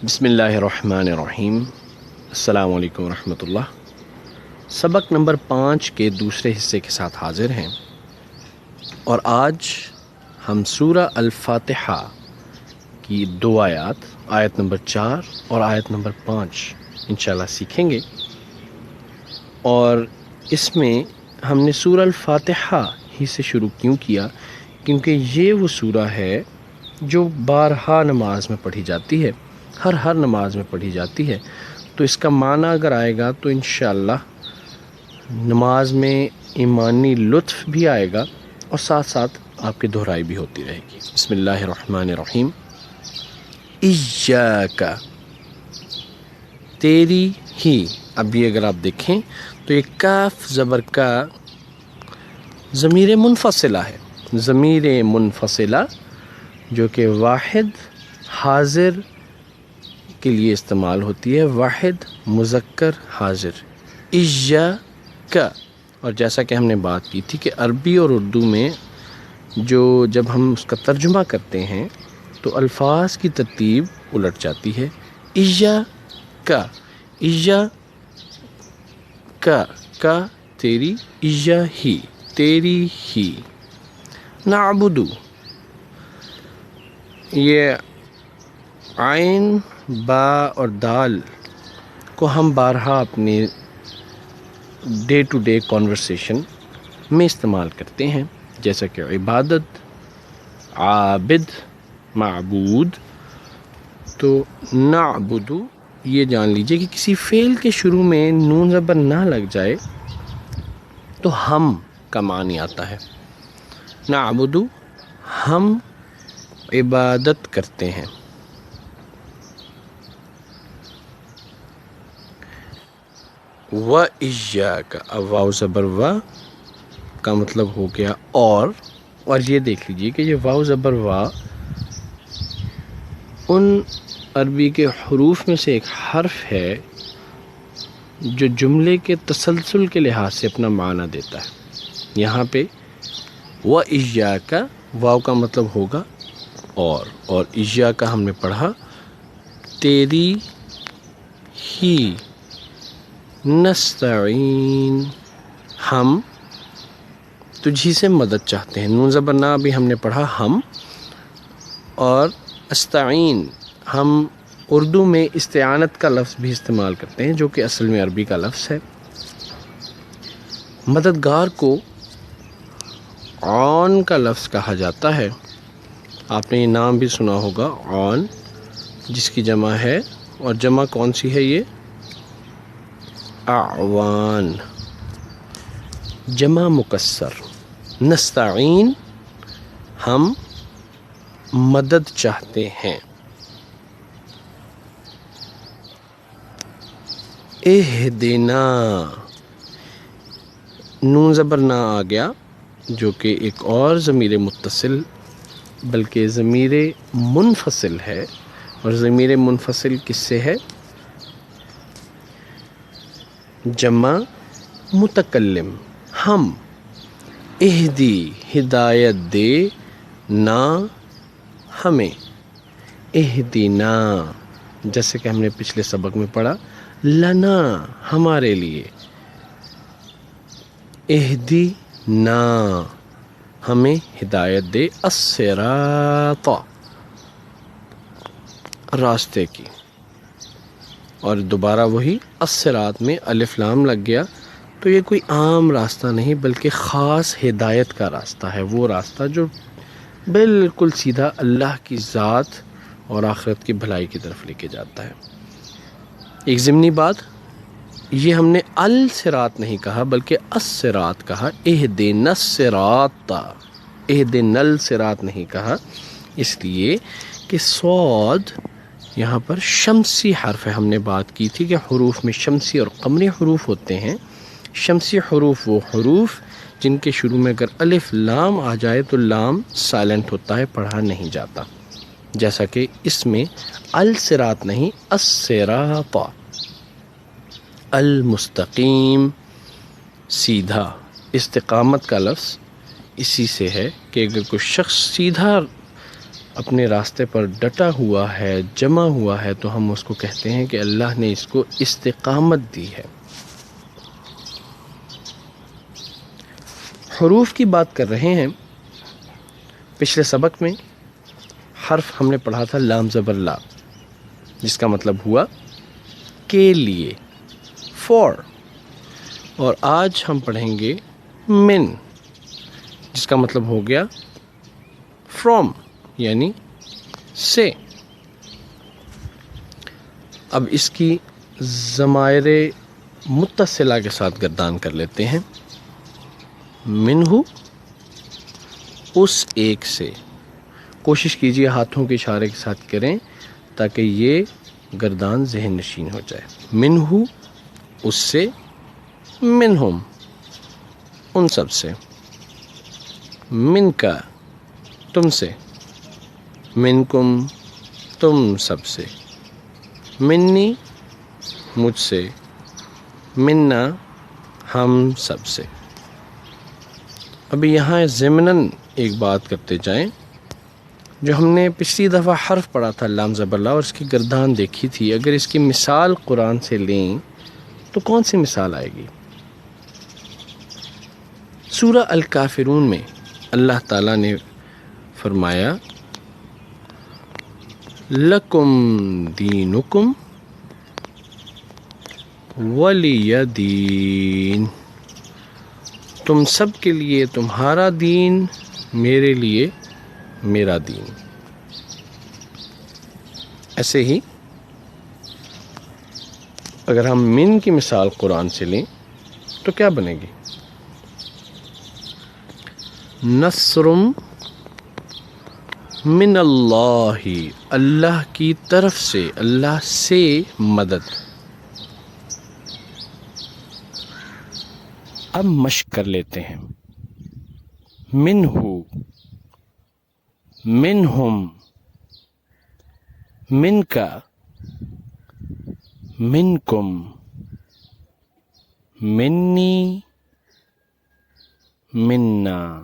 بسم اللہ الرحمن الرحیم۔ السلام علیکم ورحمۃ اللہ۔ سبق نمبر 5 کے دوسرے حصے کے ساتھ حاضر ہیں، اور آج ہم سورہ الفاتحہ کی 2 آیات، آیت نمبر 4 اور آیت نمبر 5 انشاءاللہ سیکھیں گے۔ اور اس میں ہم نے سورہ الفاتحہ ہی سے شروع کیوں کیا؟ کیونکہ یہ وہ سورہ ہے جو بارہا نماز میں پڑھی جاتی ہے، ہر نماز میں پڑھی جاتی ہے۔ تو اس کا معنی اگر آئے گا تو انشاءاللہ نماز میں ایمانی لطف بھی آئے گا اور ساتھ ساتھ آپ کی دہرائی بھی ہوتی رہے گی۔ بسم اللہ الرحمن الرحیم۔ ایاک، تیری ہی۔ اب یہ اگر آپ دیکھیں تو یہ کاف زبر کا ضمیر منفصلہ ہے، ضمیر منفصلہ جو کہ واحد حاضر کے لیے استعمال ہوتی ہے، واحد مذکر حاضر، ایاک۔ اور جیسا کہ ہم نے بات کی تھی کہ عربی اور اردو میں جب ہم اس کا ترجمہ کرتے ہیں تو الفاظ کی ترتیب الٹ جاتی ہے۔ ایاک، ایاک کا تیری، اییا ہی تیری ہی۔ نعبدو، یہ عین، با اور دال کو ہم بارہا اپنی ڈے ٹو ڈے کنورسیشن میں استعمال کرتے ہیں، جیسا کہ عبادت، عابد، معبود۔ تو نعبدو، یہ جان لیجئے کہ کسی فعل کے شروع میں نون زبر نہ لگ جائے تو ہم کا معنی آتا ہے۔ نعبدو، ہم عبادت کرتے ہیں۔ وَإِيَّاكَ، اب واو زبر وا کا مطلب ہو گیا اور یہ دیکھ لیجئے کہ یہ واو زبر وا ان عربی کے حروف میں سے ایک حرف ہے جو جملے کے تسلسل کے لحاظ سے اپنا معنی دیتا ہے۔ یہاں پہ وَإِيَّاكَ، واو کا مطلب ہوگا اور ایاک ہم نے پڑھا تیری ہی، نستعین، ہم تجھی سے مدد چاہتے ہیں۔ نون زبر نا بھی ہم نے پڑھا ہم، اور استعین ہم اردو میں استعانت کا لفظ بھی استعمال کرتے ہیں جو کہ اصل میں عربی کا لفظ ہے۔ مددگار کو عون کا لفظ کہا جاتا ہے۔ آپ نے یہ نام بھی سنا ہوگا، عون، جس کی جمع ہے، اور جمع کون سی ہے؟ یہ اعوان، جمع مکسر۔ نستعین، ہم مدد چاہتے ہیں۔ اہدنا، نون زبر نہ آ گیا جو کہ ایک اور ضمیر متصل بلکہ ضمیر منفصل ہے، اور ضمیر منفصل کس سے ہے؟ جمع متکلم۔ ہم، اہدی، ہدایت دے، نا، ہمیں، اہدینا، جیسے کہ ہم نے پچھلے سبق میں پڑھا، لنا، ہمارے لیے، اہدینا، ہمیں ہدایت دے، الصراط، راستے کی۔ اور دوبارہ وہی الصراط میں الف لام لگ گیا تو یہ کوئی عام راستہ نہیں بلکہ خاص ہدایت کا راستہ ہے، وہ راستہ جو بالکل سیدھا اللہ کی ذات اور آخرت کی بھلائی کی طرف لے کے جاتا ہے۔ ایک ضمنی بات، یہ ہم نے الصراط نہیں کہا بلکہ الصراط کہا، اہدنا الصراط، اہدنا الصراط نہیں کہا، اس لیے کہ صاد یہاں پر شمسی حرف ہے۔ ہم نے بات کی تھی کہ حروف میں شمسی اور قمری حروف ہوتے ہیں۔ شمسی حروف وہ حروف جن کے شروع میں اگر الف لام آ جائے تو لام سائلنٹ ہوتا ہے، پڑھا نہیں جاتا، جیسا کہ اس میں الصراط نہیں، الصراط، المستقیم، سیدھا۔ استقامت کا لفظ اسی سے ہے کہ اگر کوئی شخص سیدھا اپنے راستے پر ڈٹا ہوا ہے، جمع ہوا ہے، تو ہم اس کو کہتے ہیں کہ اللہ نے اس کو استقامت دی ہے۔ حروف کی بات کر رہے ہیں۔ پچھلے سبق میں حرف ہم نے پڑھا تھا لام زبر لا، جس کا مطلب ہوا کے لیے، فور، اور آج ہم پڑھیں گے من، جس کا مطلب ہو گیا فرام، یعنی سے۔ اب اس کی ضمائر متصلہ کے ساتھ گردان کر لیتے ہیں۔ منہ، اس ایک سے، کوشش کیجئے ہاتھوں کے اشارے کے ساتھ کریں تاکہ یہ گردان ذہن نشین ہو جائے۔ منہ، اس سے، منہم، ان سب سے، من کا، تم سے، منکم، تم سب سے، منی، مجھ سے، منا، ہم سب سے۔ ابھی یہاں ضمناً ایک بات کرتے جائیں، جو ہم نے پچھلی دفعہ حرف پڑھا تھا لام زبر لا اور اس کی گردان دیکھی تھی، اگر اس کی مثال قرآن سے لیں تو کون سی مثال آئے گی؟ سورہ الکافرون میں اللہ تعالیٰ نے فرمایا لکم دینکم ولی دین، تم سب کے لیے تمہارا دین، میرے لیے میرا دین۔ ایسے ہی اگر ہم من کی مثال قرآن سے لیں تو کیا بنے گی؟ نصر من اللہ، اللہ کی طرف سے، اللہ سے مدد۔ اب مشق کر لیتے ہیں۔ منہ، منہم، من کا، منکم، منی، منا۔